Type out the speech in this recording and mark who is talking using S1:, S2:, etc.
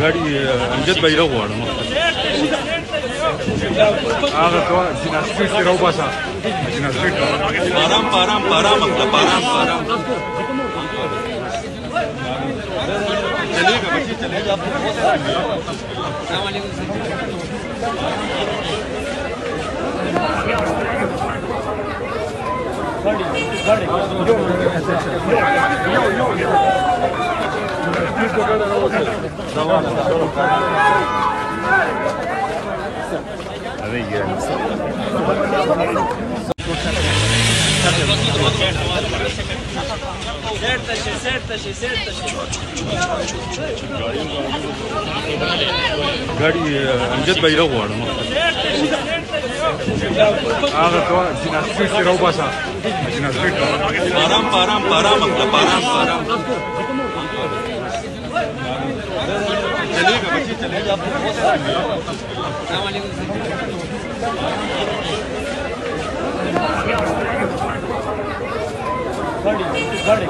S1: गाड़ी امجد به یې راغواړم هغه ته جناز سپیډ کې راوباسه جناز سپیډ
S2: آرام آرام آرام مطلب آرام آرام चलेगा बच्चे चलेगा अस्सलाम वालेकुम
S1: गाड़ी امجد به یې راغواړم هغه ته جناز سپیډ کې راوباسه جناز سپیډ
S2: آرام آرام آرام مطلب آرام آرام चलेगा बच्चे चलेगा अस्सलाम वालेकुम
S1: गाड़ी